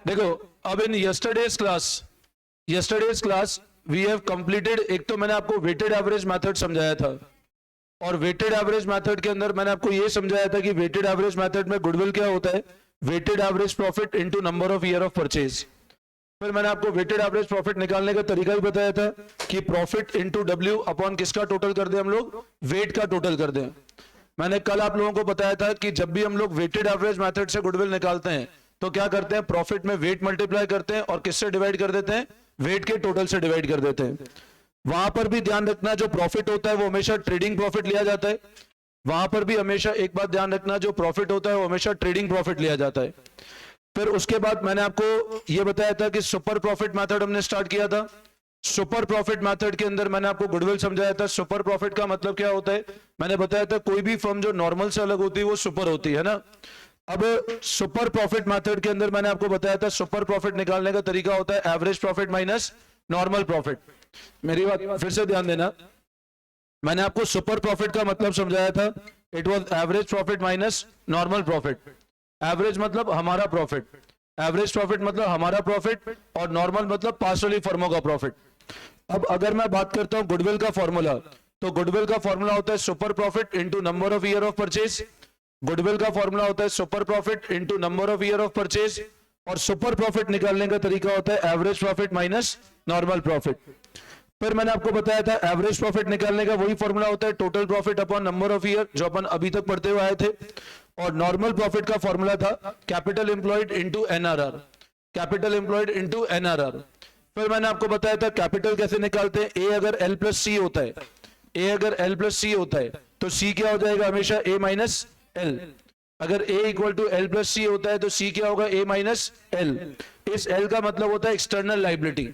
देखो, अब in yesterday's class we have completed, एक तो मैंने आपको वेटेड एवरेज मेथड समझाया था, और वेटेड एवरेज मेथड के अंदर मैंने आपको यह समझाया था कि वेटेड एवरेज मेथड में गुडविल क्या होता है, weighted average profit into number of year of purchase. फिर मैंने आपको वेटेड एवरेज प्रॉफिट निकालने का तरीका भी बताया था कि प्रॉफिट इनटू डब्ल्यू अपॉन किसका टोटल कर दें हम लोग, वेट का टोटल कर दें। मैंने कल आप लोगों को बताया था कि जब भी हम लोग वेटेड एवरेज मेथड से गुडविल निकालते हैं तो क्या करते हैं, प्रॉफिट में वेट मल्टीप्लाई करते हैं और किससे डिवाइड कर देते हैं, वेट के टोटल से डिवाइड कर देते हैं। वहां पर भी ध्यान रखना, जो प्रॉफिट होता है वो हमेशा ट्रेडिंग प्रॉफिट लिया जाता है। वहां पर भी हमेशा एक बात ध्यान रखना, जो प्रॉफिट होता है वो हमेशा ट्रेडिंग प्रॉफिट लिया जाता है। फिर उसके बाद मैंने आपको यह बताया था कि सुपर प्रॉफिट मेथड हमने स्टार्ट किया था। सुपर प्रॉफिट मेथड के अंदर मैंने आपको गुडविल समझाया था। सुपर प्रॉफिट का मतलब क्या होता है, मैंने बताया था कोई भी फर्म जो नॉर्मल से अलग होती है वो सुपर होती है ना। अब सुपर प्रॉफिट मेथड के अंदर मैंने आपको बताया था सुपर प्रॉफिट निकालने का तरीका होता है average profit minus normal profit. मेरी बात फिर से ध्यान देना, मैंने आपको सुपर प्रॉफिट का मतलब समझाया था, it was average profit minus normal profit. Average मतलब हमारा प्रॉफिट, एवरेज प्रॉफिट मतलब हमारा प्रॉफिट, और नॉर्मल मतलब पार्शियली फर्मों का प्रॉफिट। अब अगर मैं बात करता हूं गुडविल का फॉर्मूला, तो गुडविल का फॉर्मूला होता है super profit into number of year of purchase. Goodwill का फॉर्मूला होता है super profit into number of year of purchase, और सुपर प्रॉफिट निकालने का तरीका होता है average profit minus normal profit. फिर मैंने आपको बताया था एवरेज प्रॉफिट निकालने का वही फॉर्मूला होता है total profit upon number of year, जो अपन अभी तक पढ़ते हुए आए थे। और नॉर्मल प्रॉफिट का फॉर्मूला था capital employed into NRR, capital employed into NRR. फिर मैंने आपको बताया था कैपिटल कैसे निकालते हैं, ए अगर एल प्लस सी होता है, ए अगर एल प्लस सी होता है तो सी क्या हो जाएगा, हमेशा ए माइनस एल। अगर ए इक्वल टू एल प्लस सी होता है तो सी क्या होगा, ए माइनस एल। इस एल का मतलब होता है एक्सटर्नल लाइबिलिटी,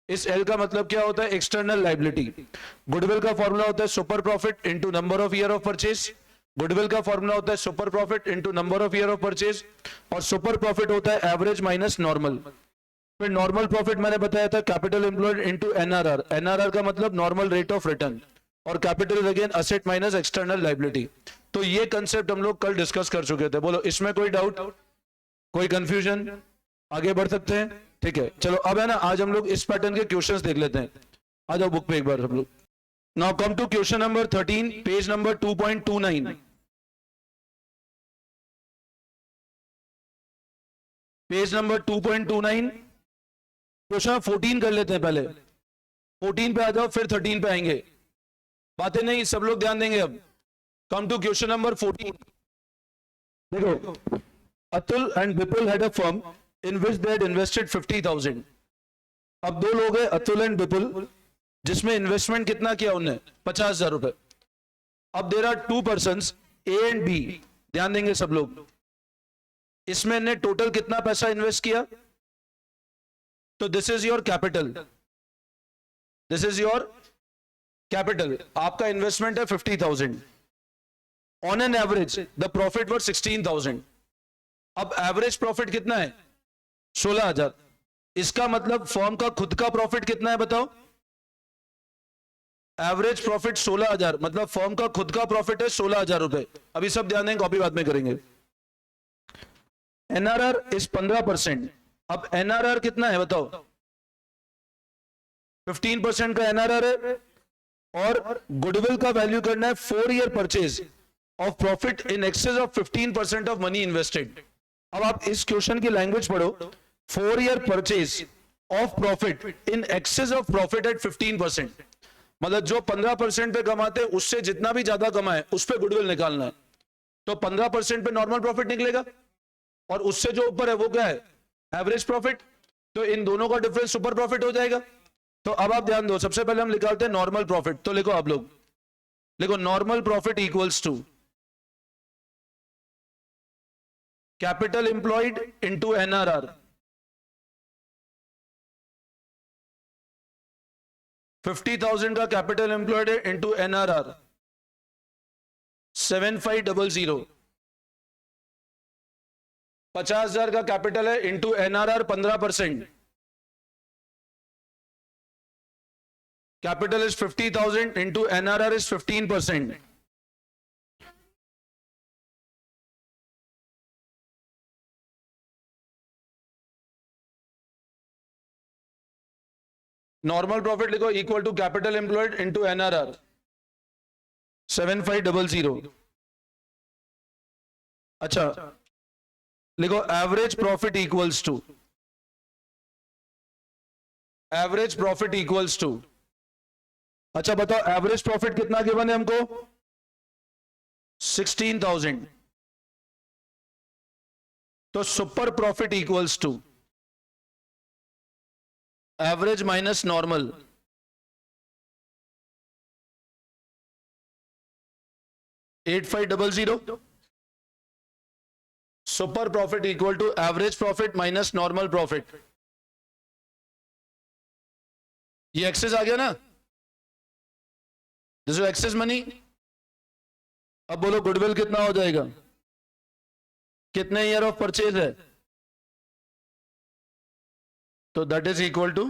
इस एल का मतलब क्या होता है, एक्सटर्नल लाइबिलिटी। गुडविल का फॉर्मूला होता है super profit into number of year of purchase. Goodwill का फॉर्मूला होता है super profit into number of year of purchase, और सुपर प्रॉफिट होता है एवरेज माइनस नॉर्मल। फिर नॉर्मल प्रॉफिट मैंने बताया था capital employed into NRR, NRR का मतलब नॉर्मल रेट ऑफ रिटर्न, और capital again asset minus external liability. तो ये कंसेप्ट हम लोग कल डिस्कस कर चुके थे। बोलो इसमें कोई डाउट, कोई कंफ्यूजन, आगे बढ़ सकते हैं? ठीक है, चलो अब है ना, आज हम लोग इस पैटर्न के क्वेश्चंस देख लेते हैं। आ जाओ बुक पे एक बार हम लोग। Now come to question number 13, page number 2.29, page number 2.29। Question 14 कर लेते हैं पहले, 14 पे आ जाओ फिर 13 पे आएंगे। बातें नहीं, सब लोग ध्यान देंगे। अब कम टू क्वेश्चन नंबर 14। देखो, Atul and Vipul had a firm in which they had invested 50,000। अब दो लोग हैं अतुल एंड विपुल, जिसमें इन्वेस्टमेंट कितना किया उन्हें, 50,000 रुपए। अब there are two persons A and B, ध्यान देंगे सब लोग। इसमें ने टोटल कितना पैसा इन्वेस्ट किया, तो this is your capital, this is your capital. आपका इन्वेस्टमेंट है 50,000। On an average the profit was 16,000। अब एवरेज प्रॉफिट कितना है, 16,000। इसका मतलब फर्म का खुद का प्रॉफिट कितना है बताओ, एवरेज प्रॉफिट 16,000, मतलब फर्म का खुद का प्रॉफिट है 16,000 रुपए। अभी सब ध्यान देंगे, कॉपी बाद में करेंगे। NRR is 15%। अब एनआरआर कितना है बताओ, 15% का एनआरआर है, और गुडविल का वैल्यू करना है 4 year purchase of profit in excess of 15% of money invested. अब आप इस क्वेश्चन की लैंग्वेज पढ़ो, 4 year purchase of profit in excess of profit at 15%, मतलब जो 15% पे कमाते हैं उससे जितना भी ज्यादा कमाए उस पे गुडविल निकालना है। तो 15% पे नॉर्मल प्रॉफिट निकलेगा, और उससे जो ऊपर है वो क्या है, एवरेज प्रॉफिट। तो इन दोनों का डिफरेंस सुपर प्रॉफिट हो जाएगा। तो अब आप ध्यान दो, सबसे पहले हम निकालते हैं नॉर्मल प्रॉफिट। तो लिखो आप लोग, लिखो normal profit equals to capital employed into NRR. 50,000 का कैपिटल एम्प्लॉयड है इनटू एनआरआर 7500। 50,000 का कैपिटल है into NRR 15%। Capital is 50,000 into NRR is 15%। Normal profit लिखो equal to capital employed into NRR 7500। अच्छा लिखो एवरेज प्रॉफिट इक्वल्स टू अच्छा बताओ average profit कितना गिवन है हमको 16,000। तो super profit equals to average minus normal, $8500। Super profit equal to average profit minus normal profit. ये एक्सेस आ गया ना, दिस इज एक्सेस मनी। अब बोलो गुडविल कितना हो जाएगा, कितने ईयर ऑफ परचेज है, तो दैट इज इक्वल टू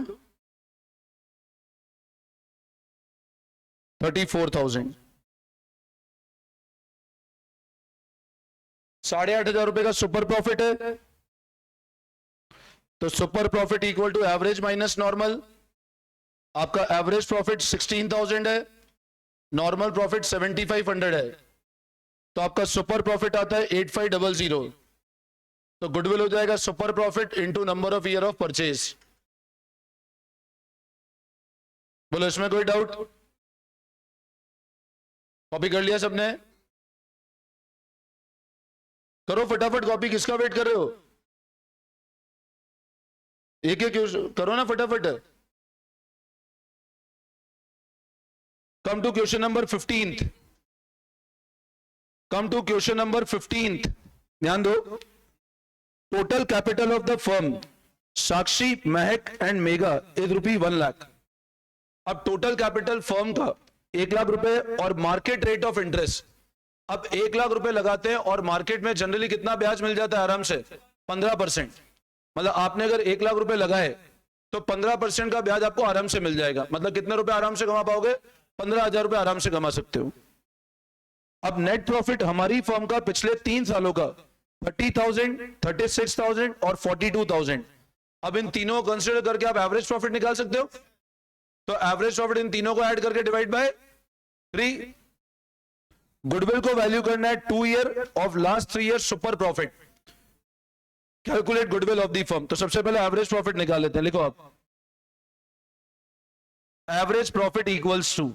34,000। 8,500 रुपए का सुपर प्रॉफिट है, तो super profit equal to average minus normal. आपका एवरेज प्रॉफिट 16,000 है, नॉर्मल प्रॉफिट 7,500 है, तो आपका सुपर प्रॉफिट आता है 8,500। तो गुडविल हो जाएगा super profit into number of year of purchase. बोलो इसमें कोई डाउट? कॉपी कर लिया सबने? करो फटाफट कॉपी, किसका वेट कर रहे हो? एक एक करो ना फटाफट। Come to question number 15th। Come to question number 15th। ध्यान दो, total capital of the firm Sakshi, Mehak and mega is ₹1 lakh. अब टोटल कैपिटल फर्म का 1 लाख रुपए और मार्केट रेट ऑफ इंटरेस्ट। अब 1 लाख रुपए लगाते हैं और मार्केट में जनरली कितना ब्याज मिल जाता है आराम से? 15%। मतलब आपने अगर 1 लाख रुपए लगाए तो 15% का ब्याज आपको आराम से मिल जाएगा। मतलब कितने रुपए आराम से कमा पाओगे? 15,000 रुपए आराम से कमा सकते हो। अब नेट प्रॉफिट हमारी फर्म का पिछले 3 सालों का 30,000, 36,000 और 42,000। अब इन तीनों को कंसिडर करके आप एवरेज प्रॉफिट निकाल सकते हो। तो एवरेज प्रॉफिट इन तीनों को ऐड करके डिवाइड बाय 3। गुडविल को वैल्यू करना है 2 year of last 3 year super profit. Calculate goodwill of the firm. तो सबसे पहले एवरेज प्रॉफिट निकाल लेते हैं। लिखो आप, एवरेज प्रॉफिट इक्वल्स टू,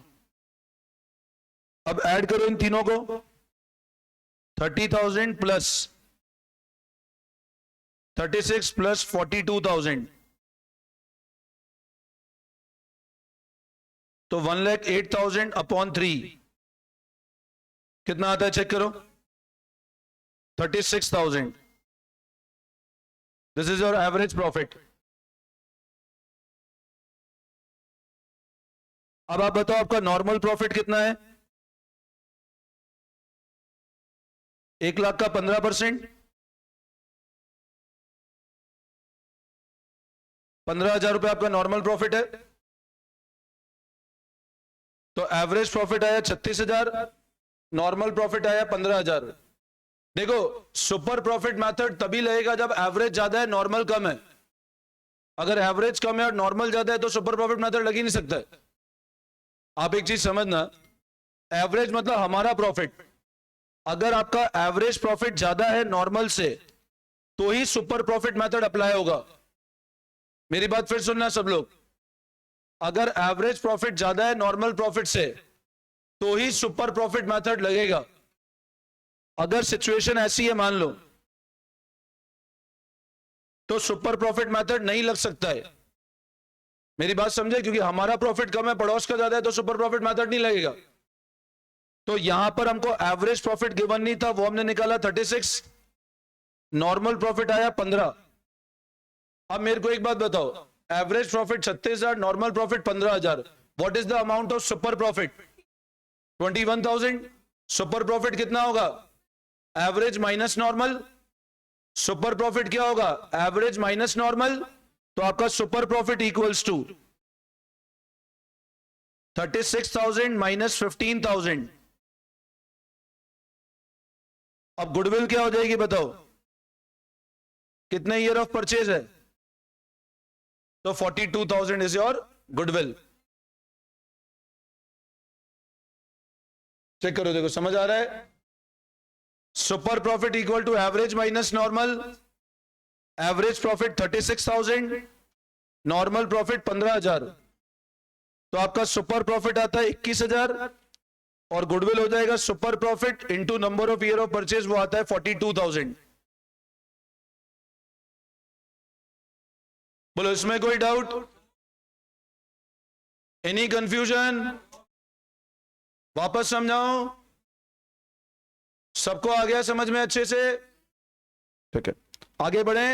अब ऐड करो इन तीनों को, 30,000 प्लस 36 प्लस 42,000, तो 1,08,000 अपॉन 3 कितना आता है चेक करो? 36,000। This is your average profit. अब आप बताओ आपका नॉर्मल प्रॉफिट कितना है? 1 लाख का 15%, 15,000 रुपए आपका नॉर्मल प्रॉफिट है। तो एवरेज प्रॉफिट आया 36,000, नॉर्मल प्रॉफिट आया 15,000। देखो सुपर प्रॉफिट मेथड तभी लगेगा जब एवरेज ज्यादा है नॉर्मल कम है। अगर एवरेज कम है और नॉर्मल ज्यादा है तो सुपर प्रॉफिट मेथड लग ही नहीं सकता है। आप एक चीज समझना, एवरेज मतलब हमारा प्रॉफिट। अगर आपका एवरेज प्रॉफिट ज्यादा है नॉर्मल से तो ही सुपर प्रॉफिट मेथड अप्लाई होगा। मेरी बात फिर सुनना सब लोग, अगर एवरेज प्रॉफिट ज्यादा है नॉर्मल प्रॉफिट से तो ही सुपर प्रॉफिट मेथड लगेगा। अगर सिचुएशन ऐसी है मान लो तो सुपर प्रॉफिट मेथड नहीं लग सकता है। मेरी बात समझे, क्योंकि हमारा प्रॉफिट कम है पड़ोस का ज्यादा है तो सुपर प्रॉफिट मेथड नहीं लगेगा। तो यहां पर हमको एवरेज प्रॉफिट गिवन नहीं था, वो हमने निकाला 36, नॉर्मल प्रॉफिट आया 15। अब मेरे को एक बात बताओ, average profit 36,000, normal profit 15,000, what is the amount of super profit? 21,000। Super profit कितना होगा? Average minus normal. Super profit क्या होगा? Average minus normal. तो आपका super profit equals to 36,000 minus 15,000। अब गुडविल क्या हो जाएगी बताओ? कितने ईयर ऑफ परचेज है? तो 42,000 इज योर गुडविल। चेक करो, देखो समझ आ रहा है। Super profit equal to average minus normal. Average profit 36,000, normal profit 15,000, तो आपका सुपर प्रॉफिट आता है 21,000 और गुडविल हो जाएगा super profit into number of year of purchase, वो आता है 42,000। बोलो इसमें कोई डाउट, एनी कंफ्यूजन? वापस समझाओ, सबको आ गया समझ में अच्छे से? ठीक है, आगे बढ़े।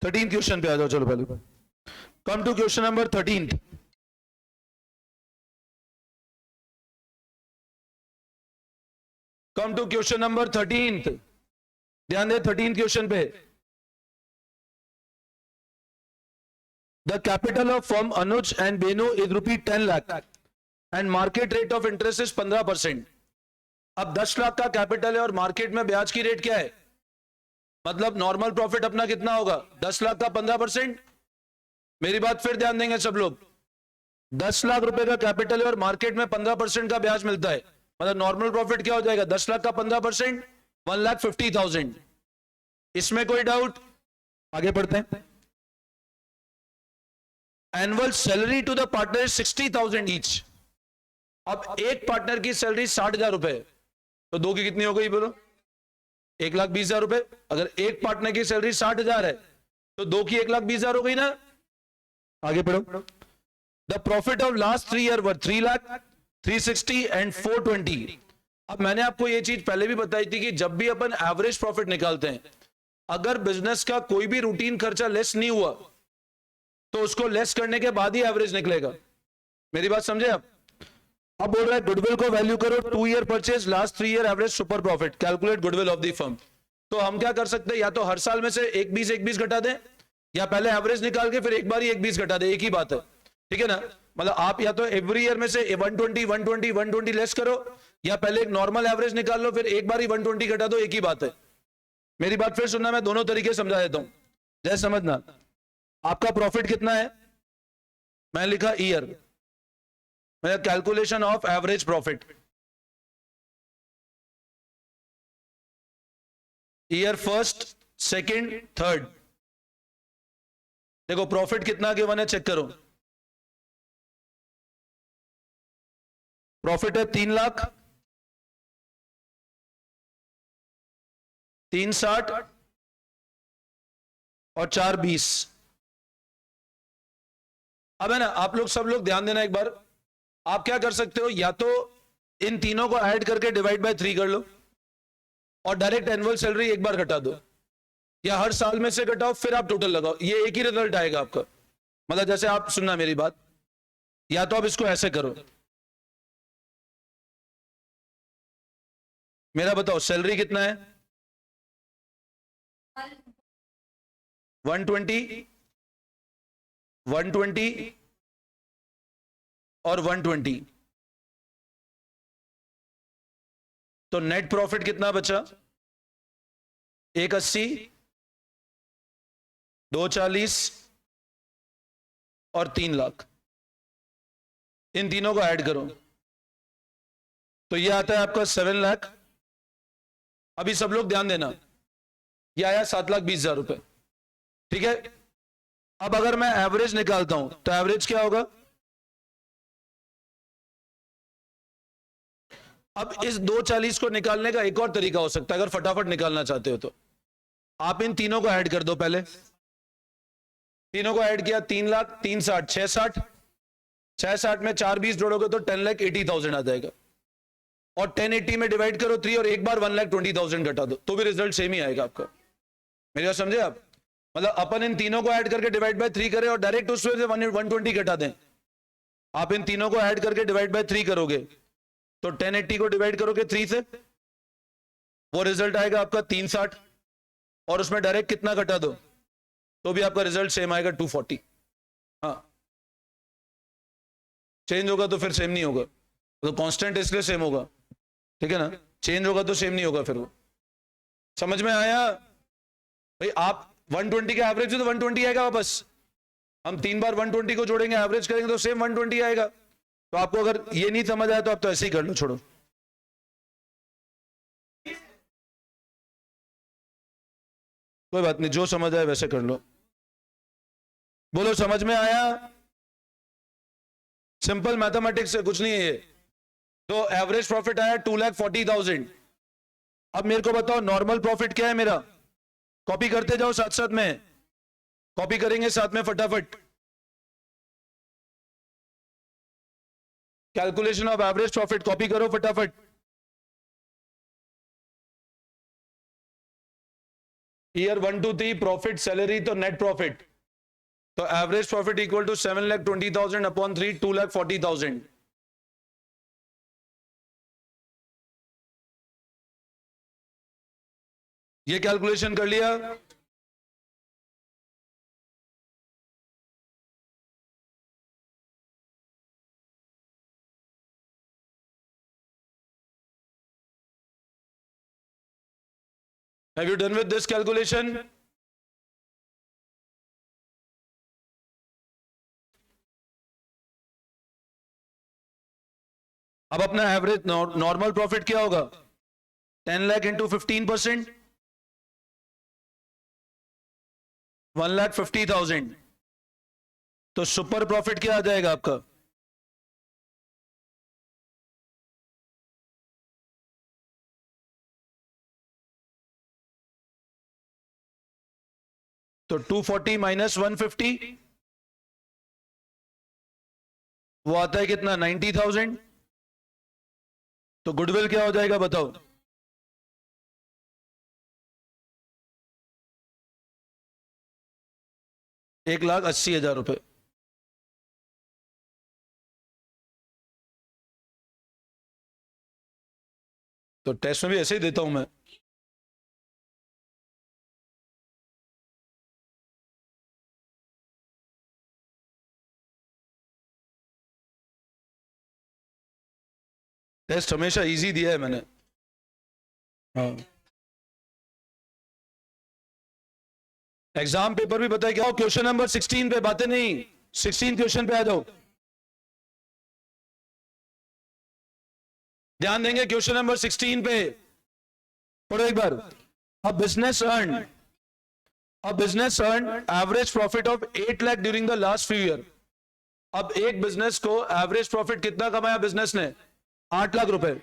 थर्टीन क्वेश्चन पे आ जाओ, चलो पहले come to question number 13। Come to question number 13। ध्यान दे 13 क्वेश्चन पे। The capital of firm Anuj and Benu is ₹10 lakh and market rate of interest is 15%। अब 10 लाख का कैपिटल है और मार्केट में ब्याज की रेट क्या है? मतलब नॉर्मल प्रॉफिट अपना कितना होगा? 10 लाख का 15%। मेरी बात फिर ध्यान देंगे सब लोग। 10 लाख रुपए का कैपिटल है और मार्केट में 15% का ब्याज मिलता है, मतलब नॉर्मल प्रॉफिट क्या हो जाएगा? 10 लाख का 15%, 1,50,000। इसमें कोई डाउट? आगे बढ़ते हैं। Annual salary to the partner 60,000 each. अब एक पार्टनर की सैलरी 60,000 रुपए, तो दो की कितनी हो गई बोलो? 1,20,000 रुपए। अगर एक पार्टनर की सैलरी 60,000 है तो दो की 1,20,000 हो गई ना? आगे पढ़ो। The profit of last 3 year were 3 lakh, 360 and 420। अब मैंने आपको यह चीज पहले भी बताई थी कि जब भी अपन एवरेज प्रॉफिट निकालते हैं, अगर बिजनेस का कोई भी रूटीन खर्चा लेस नहीं हुआ तो उसको लेस करने के बाद ही एवरेज निकलेगा। मेरी बात समझे आप? अब बोल रहा है गुडविल को वैल्यू करो 2 year purchase, last 3 year average super profit, calculate goodwill of the firm. तो हम क्या कर सकते हैं, या तो हर साल में से 1,20 घटा दें, या पहले एवरेज निकाल के फिर एक बार ही 1,20 घटा दें, एक ही बात है। ठीक है ना? मतलब आप या तो एवरी ईयर में से 120 120 120 लेस करो, या पहले एक नॉर्मल एवरेज निकाल लो फिर एक बार ही 120 घटा दो, एक ही बात है। मेरी बात फिर सुनना, मैं दोनों तरीके समझा देता हूं, जैसे समझना। आपका प्रॉफिट कितना है? मैं लिखा ईयर, मैं calculation of average profit, year first second third. देखो प्रॉफिट कितना गिवन है, चेक करो। प्रॉफिट है 3 लाख, 360 और 420। अब है ना, आप लोग सब लोग ध्यान देना एक बार। आप क्या कर सकते हो, या तो इन तीनों को ऐड करके डिवाइड बाय 3 कर लो और डायरेक्ट एनुअल सैलरी एक बार घटा दो, या हर साल में से घटाओ फिर आप टोटल लगाओ, ये एक ही रिजल्ट आएगा आपका। मतलब जैसे आप सुनना मेरी बात, या तो आप इसको ऐसे करो। मेरा बताओ सैलरी कितना है? 120, 120 और 120, तो नेट प्रॉफिट कितना बचा? 180, 240 और 3 लाख। इन तीनों को ऐड करो तो ये आता है आपका 7 लाख। अभी सब लोग ध्यान देना, ये आया 7,20,000 रुपए। ठीक है, अब अगर मैं एवरेज निकालता हूं तो एवरेज क्या होगा? अब इस 240 को निकालने का एक और तरीका हो सकता है, अगर फटाफट निकालना चाहते हो तो आप इन तीनों को ऐड कर दो। पहले तीनों को ऐड किया, 3 लाख, 360, 660, 660 में 420 जोड़ोगे तो 10,80,000 आ जाएगा, और 1080 में डिवाइड करो 3 और एक बार 1,20,000 घटा दो तो भी रिजल्ट सेम ही आएगा आपका। मेरी बात समझे आप? मतलब अपन इन तीनों को ऐड करके डिवाइड बाय 3 करें और डायरेक्ट उसमें से 120 घटा दें। आप इन तीनों को ऐड करके डिवाइड बाय 3 करोगे तो 1080 को डिवाइड करोगे 3 से, वो रिजल्ट आएगा आपका 360, और उसमें डायरेक्ट कितना घटा दो तो भी आपका रिजल्ट सेम आएगा 240। हाँ, चेंज होगा तो फिर सेम नहीं होगा, तो कांस्टेंट इसलिए सेम होगा। ठीक है ना? चेंज होगा तो सेम नहीं होगा फिर वो। समझ में आया भाई आप 120 का एवरेज तो 120 आएगा वापस, हम 3 बार 120 को जोड़ेंगे, एवरेज करेंगे तो सेम 120 आएगा। तो आपको अगर ये नहीं समझ आया तो आप तो ऐसे ही कर लो, छोड़ो। कोई बात नहीं, जो समझ आए वैसे कर लो। बोलो समझ में आया? सिंपल मैथमेटिक्स से कुछ नहीं है ये। तो एवरेज प्रॉफिट आया 2,40,000। अब मेरे को बताओ नॉर्मल प्रॉफिट क्या है मेरा? कॉपी करते जाओ साथ साथ में, कॉपी करेंगे साथ में फटाफट। Calculation of average profit copy करो फटाफट। ईयर 1 to 3 प्रॉफिट सैलरी तो नेट प्रॉफिट, तो average profit equal to 7,20,000 upon 3 2,40,000। ये कैलकुलेशन कर लिया? Have you done with this calculation? अब अपना एवरेज नॉर्मल प्रॉफिट क्या होगा? 10 लाख इंटू 15%, 1,50,000। तो सुपर प्रॉफिट क्या आ जाएगा आपका? तो 240 माइनस 150 वो आता है कितना? 90,000। तो गुडविल क्या हो जाएगा बताओ? ₹1,80,000। तो टेस्ट में भी ऐसे ही देता हूं मैं। टेस्ट हमेशा इजी दिया है मैंने। हाँ, एग्जाम पेपर भी बताया क्या? क्वेश्चन नंबर 16 पे, बातें नहीं, 16 क्वेश्चन पे आ जाओ। ध्यान देंगे क्वेश्चन नंबर 16 पे, पढ़ो एक बार। A business earn average profit of 8 lakh during the last few year. अब एक बिजनेस को एवरेज प्रॉफिट कितना कमाया बिजनेस ने? 8 लाख रुपए।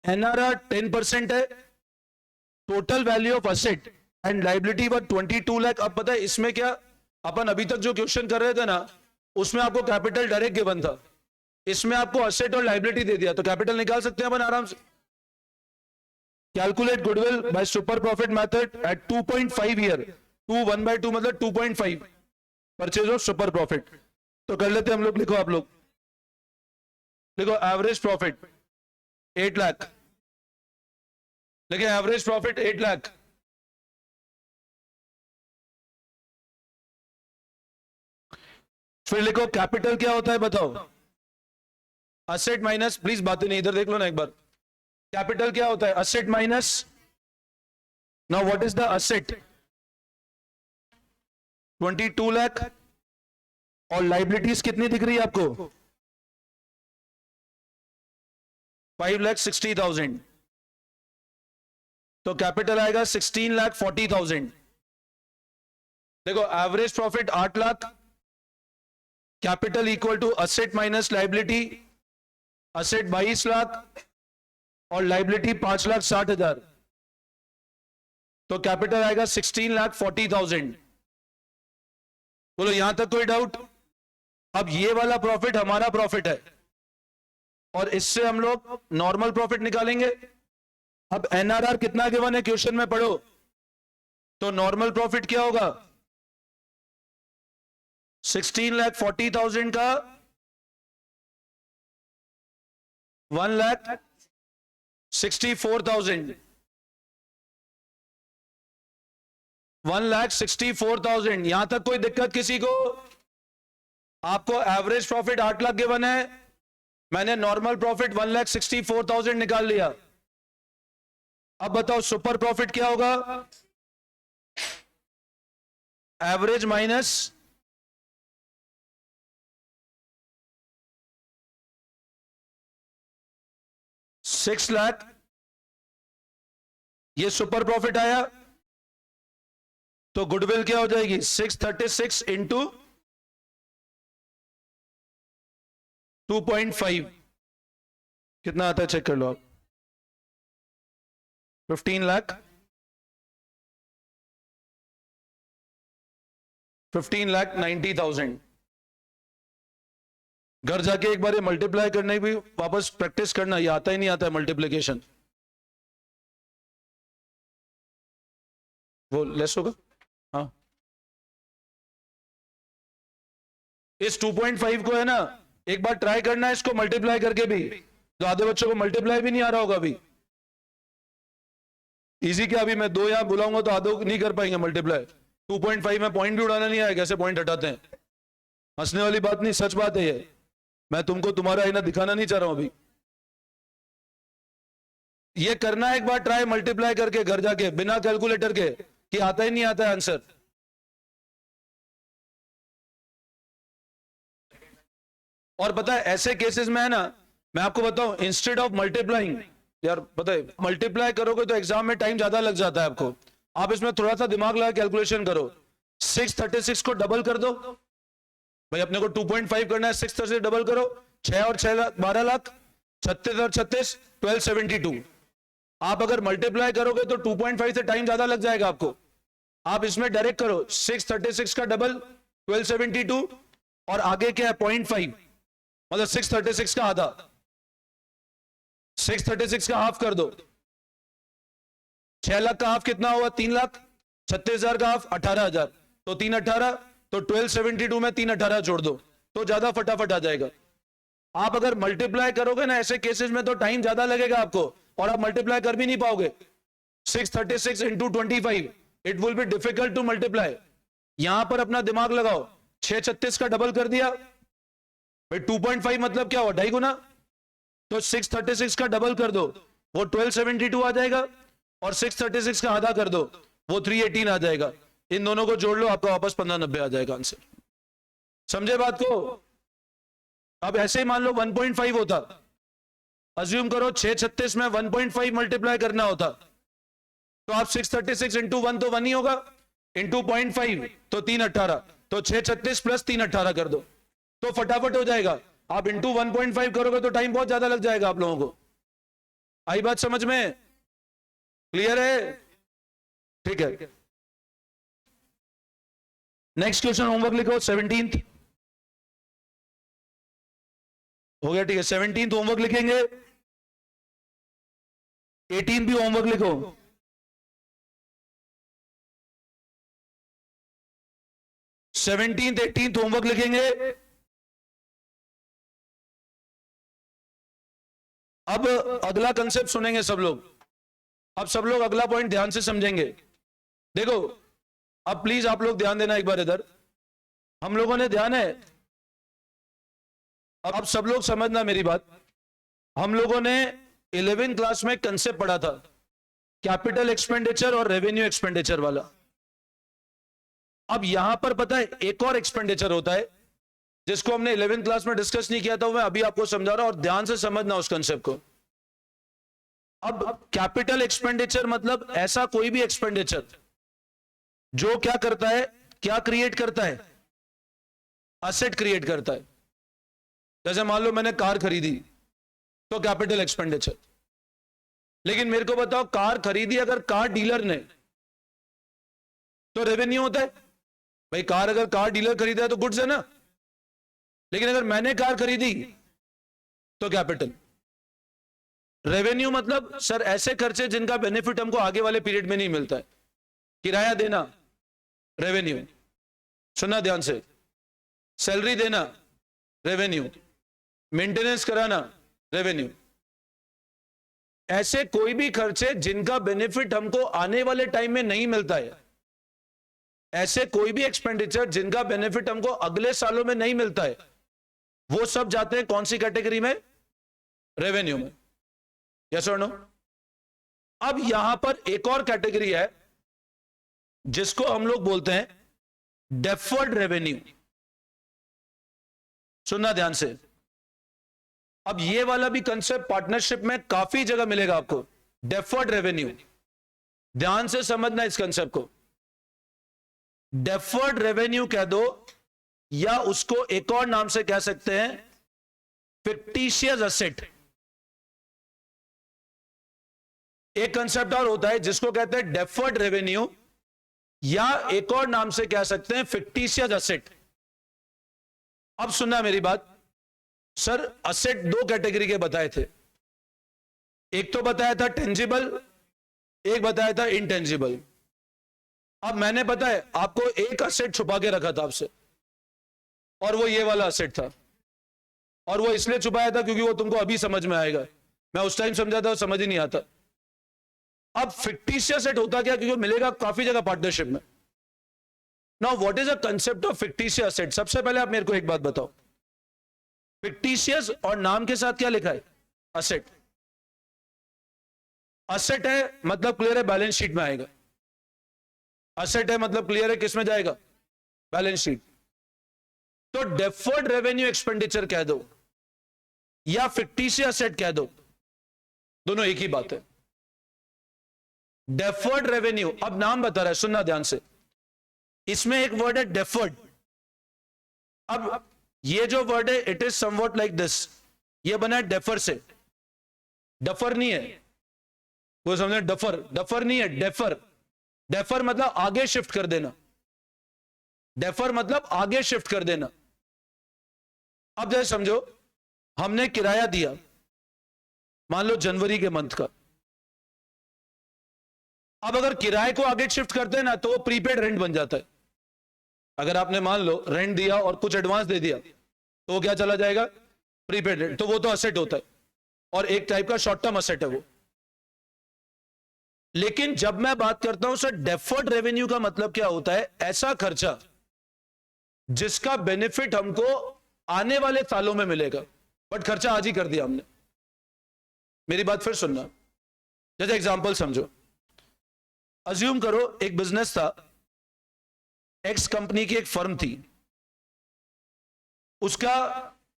एनआरआर 10% है। Total value of asset and liability was 22 lakh. अब पता है इसमें क्या, अपन अभी तक जो क्वेश्चन कर रहे थे ना, उसमें आपको कैपिटल डायरेक्ट गिवन था, इसमें आपको असेट और लाइबिलिटी दे दिया, तो कैपिटल निकाल सकते हैं अपन आराम से। Calculate goodwill by super profit method at 2.5 year. 1/2 मतलब 2.5 परचेज ऑफ सुपर प्रॉफिट। तो कर लेते हैं हम लोग, लिखो आप लोग, लिखो एवरेज प्रॉफिट 8 लाख, देखिए एवरेज प्रॉफिट 8 लाख। फिर लिखो कैपिटल क्या होता है बताओ? असेट माइनस, प्लीज बातें नहीं, इधर देख लो ना एक बार। कैपिटल क्या होता है? Asset minus, now what is the asset? 22 lakh. और लाइबिलिटीज कितनी दिख रही है आपको? 5,60,000। तो कैपिटल आएगा 16,40,000। देखो average profit 8 lakh, capital equal to asset minus liability, asset 22 lakh और लाइबिलिटी 5,60,000। तो कैपिटल आएगा 16,40,000। बोलो यहां तक कोई डाउट? अब ये वाला प्रॉफिट हमारा प्रॉफिट है और इससे हम लोग नॉर्मल प्रॉफिट निकालेंगे। अब एनआरआर कितना गिवन है क्वेश्चन में पढ़ो, तो नॉर्मल प्रॉफिट क्या होगा? 16,40,000 का 1,64,000, 1,64,000। यहां तक कोई दिक्कत किसी को? आपको एवरेज प्रॉफिट 8 लाख गिवन है, मैंने नॉर्मल प्रॉफिट 1,64,000 निकाल लिया। अब बताओ सुपर प्रॉफिट क्या होगा? एवरेज माइनस ₹6,00,000, ये सुपर प्रॉफिट आया, तो गुडविल क्या हो जाएगी 636 इंटू 2.5, कितना आता है चेक कर लो आप, 15,00,000, 15,90,000। घर जाके एक बार ये मल्टीप्लाई करने की भी वापस प्रैक्टिस करना, ये आता ही नहीं आता है मल्टीप्लिकेशन, वो लेस होगा। हाँ, इस 2.5 को है ना, एक बार ट्राई करना है इसको मल्टीप्लाई करके भी, तो आधे बच्चों को मल्टीप्लाई भी नहीं आ रहा होगा अभी। इजी क्या, अभी मैं 2 यहां बुलाऊंगा तो आधे नहीं कर पाएंगे मल्टीप्लाई। 2.5 में पॉइंट भी उड़ाना नहीं आया, कैसे पॉइंट हटाते हैं, हंसने वाली बात नहीं, सच बात है ये, मैं तुमको तुम्हारा आईना दिखाना नहीं चाह रहा हूं अभी। ये करना है एक बार ट्राई मल्टीप्लाई करके घर जाके बिना कैलकुलेटर के, कि आता ही नहीं आता है आंसर। और पता है ऐसे केसेस में है ना, मैं आपको बताऊं, इंस्टेड ऑफ मल्टीप्लाइंग, यार पता है मल्टीप्लाई करोगे तो एग्जाम में टाइम ज्यादा लग जाता है आपको, आप इसमें थोड़ा सा दिमाग लगा कैलकुलेशन करो। 636 को डबल कर दो भाई, अपने को 2.5 करना है, 636 डबल करो, 6 और 6 12 लाख, 36 और 36 1272। आप अगर मल्टीप्लाई करोगे तो 2.5 से टाइम ज्यादा लग जाएगा आपको, आप इसमें डायरेक्ट करो 636 का डबल 1272, और आगे क्या है 0.5, मतलब 636 का आधा, 636 का हाफ कर दो, 6 लाख का हाफ कितना हुआ 3 लाख, 36,000 का हाफ 18,000, तो 318, तो 1272 में 318 जोड़ दो तो ज्यादा फटाफट आ जाएगा। आप अगर मल्टीप्लाई करोगे ना ऐसे केसेस में तो टाइम ज्यादा लगेगा आपको, और आप मल्टीप्लाई कर भी नहीं पाओगे। 636 into 25, it will be difficult to multiply. यहां पर अपना दिमाग लगाओ, 636 का डबल कर दिया भाई, 2.5 मतलब क्या हुआ 2.5 गुना, तो 636 का डबल कर दो वो 1272 आ जाएगा, और 636 का आधा कर दो वो 318 आ जाएगा। इन दोनों को जोड़ लो, आपका वापस 1590 आ जाएगा आंसर। समझे बात को? अब ऐसे ही मान लो 1.5 होता, अज्यूम करो 636 में 1.5 मल्टीप्लाई करना होता, तो आप 636 इंटू 1 तो 1 ही होगा, इंटू 0.5 तो 318, तो 636 प्लस 318 कर दो तो फटाफट हो जाएगा। आप इंटू 1.5 करोगे तो टाइम बहुत ज्यादा लग जाएगा आप लोगों को। आई बात समझ में? क्लियर है? ठीक है, नेक्स्ट क्वेश्चन होमवर्क लिखो 17th हो गया, ठीक है 17th होमवर्क लिखेंगे, 18th भी होमवर्क लिखो। 17th 18th होमवर्क लिखेंगे। अब अगला कंसेप्ट सुनेंगे सब लोग, अब सब लोग अगला पॉइंट ध्यान से समझेंगे। देखो अब प्लीज आप लोग ध्यान देना एक बार इधर, हम लोगों ने ध्यान है, अब सब लोग समझना मेरी बात। हम लोगों ने 11th क्लास में कंसेप्ट पढ़ा था कैपिटल एक्सपेंडिचर और रेवेन्यू एक्सपेंडिचर वाला। अब यहां पर पता है एक और एक्सपेंडिचर होता है जिसको हमने 11th क्लास में डिस्कस नहीं किया था, मैं अभी आपको समझा रहा हूं और ध्यान से समझना उस कंसेप्ट को। अब कैपिटल एक्सपेंडिचर मतलब ऐसा कोई भी एक्सपेंडिचर जो क्या करता है, क्या क्रिएट करता है, असेट क्रिएट करता है। जैसे मान लो मैंने कार खरीदी तो कैपिटल एक्सपेंडिचर, लेकिन मेरे को बताओ कार खरीदी अगर कार डीलर ने तो रेवेन्यू होता है भाई, कार अगर कार डीलर खरीदा है तो गुड्स है ना, लेकिन अगर मैंने कार खरीदी तो कैपिटल। रेवेन्यू मतलब सर ऐसे खर्चे जिनका बेनिफिट हमको आगे वाले पीरियड में नहीं मिलता है, किराया देना रेवेन्यू, सुनना ध्यान से, सैलरी देना रेवेन्यू, मेंटेनेंस कराना रेवेन्यू। ऐसे कोई भी खर्चे जिनका बेनिफिट हमको आने वाले टाइम में नहीं मिलता है, ऐसे कोई भी एक्सपेंडिचर जिनका बेनिफिट हमको अगले सालों में नहीं मिलता है, वो सब जाते हैं कौन सी कैटेगरी में? रेवेन्यू में। यस और नो? अब यहां पर एक और कैटेगरी है जिसको हम लोग बोलते हैं डेफर्ड रेवेन्यू, सुनना ध्यान से। अब ये वाला भी कंसेप्ट पार्टनरशिप में काफी जगह मिलेगा आपको, डेफर्ड रेवेन्यू। ध्यान से समझना इस कंसेप्ट को। डेफर्ड रेवेन्यू कह दो, या उसको एक और नाम से कह सकते हैं फिक्टिशियस एसेट। एक कंसेप्ट और होता है जिसको कहते हैं डेफर्ड रेवेन्यू, या एक और नाम से कह सकते हैं फिक्टिशियस एसेट। अब सुनना मेरी बात। सर असेट दो कैटेगरी के बताए थे, एक तो बताया था टेंजिबल, एक बताया था इनटेंजिबल। अब मैंने पता है आपको एक असेट छुपा के रखा था आपसे, और वो ये वाला असेट था। और वो इसलिए छुपाया था क्योंकि वो तुमको अभी समझ में आएगा, मैं उस टाइम समझा था समझ ही नहीं आता। अब फिक्टिशियस असेट होता क्या, क्योंकि मिलेगा काफी जगह पार्टनरशिप में। Now what is a concept of fictitious asset? सबसे पहले आप मेरे को एक बात बताओ, फिक्टिशियस और नाम के साथ क्या लिखा है? असेट। असेट है मतलब क्लियर है, बैलेंस शीट में आएगा। असेट है मतलब क्लियर है, किस में जाएगा? Balance sheet. तो डेफर्ड रेवेन्यू एक्सपेंडिचर कह दो या फिक्टिशियस असेट कह दो, दोनों एक ही बात है। डेफर्ड रेवेन्यू, अब नाम बता रहा है, सुनना ध्यान से। इसमें एक वर्ड है डेफर्ड। अब ये जो वर्ड है it is somewhat like this, ये बना है डेफर से। डफर नहीं है, कोई समझे? डफर, डफर नहीं है, डेफर। डेफर मतलब आगे शिफ्ट कर देना। डेफर मतलब आगे शिफ्ट कर देना। अब जैसे समझो हमने किराया दिया, मान लो जनवरी के मंथ का। अब अगर किराए को आगे शिफ्ट करते हैं ना तो वो प्रीपेड रेंट बन जाता है। अगर आपने मान लो रेंट दिया और कुछ एडवांस दे दिया तो वो क्या चला जाएगा? Prepaid rent. तो वो तो असेट होता है, और एक टाइप का शॉर्ट टर्म असेट है वो। लेकिन जब मैं बात करता हूं सर डेफर्ड रेवेन्यू का मतलब क्या होता है? ऐसा खर्चा जिसका बेनिफिट हमको आने वाले सालों में मिलेगा, बट खर्चा आज ही कर दिया हमने। मेरी बात फिर सुनना, जैसे एग्जांपल समझो। अज्यूम करो एक बिजनेस था, एक्स कंपनी की एक फर्म थी, उसका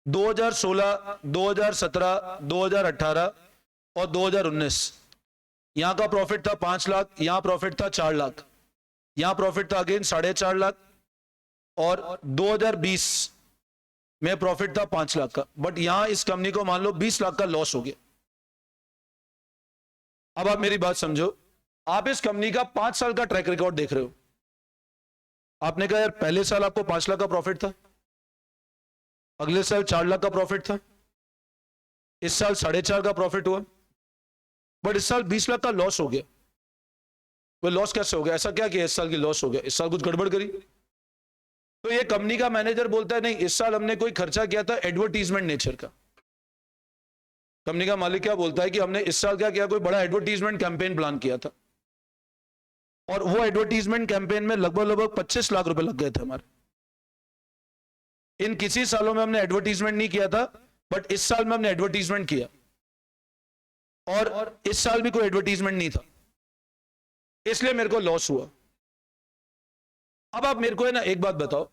2016, 2017, 2018 और 2019 यहां का प्रॉफिट था 5 लाख, यहां प्रॉफिट था 4 लाख, यहां प्रॉफिट था अगेन 4.5 लाख, और 2020 में प्रॉफिट था 5 लाख का। बट यहां इस कंपनी को मान लो 20 लाख का लॉस हो गया। अब आप मेरी बात समझो, आप इस कंपनी का 5 साल का ट्रैक रिकॉर्ड देख रहे हो। आपने कहा यार पहले साल आपको 5 लाख का प्रॉफिट था, अगले साल 4 लाख का प्रॉफिट था, इस साल 4.5 का प्रॉफिट हुआ, बट इस साल 20 लाख का लॉस हो गया। वो लॉस कैसे हो गया? ऐसा क्या किया इस साल की लॉस हो गया? इस साल कुछ गड़बड़ करी? तो ये कंपनी का मैनेजर बोलता है नहीं, इस साल हमने कोई खर्चा किया था एडवर्टीजमेंट नेचर का। कंपनी का मालिक क्या बोलता है कि हमने इस साल क्या किया, कोई बड़ा एडवर्टीजमेंट कैंपेन प्लान किया था, और वो एडवर्टीजमेंट कैंपेन में लगभग 25 लाख रुपए लग गए थे हमारे। इन किसी सालों में हमने एडवर्टीजमेंट नहीं किया था, बट इस साल में हमने एडवर्टीजमेंट किया, और इस साल भी कोई एडवर्टीजमेंट नहीं था, इसलिए मेरे को लॉस हुआ। अब आप मेरे को है ना एक बात बताओ,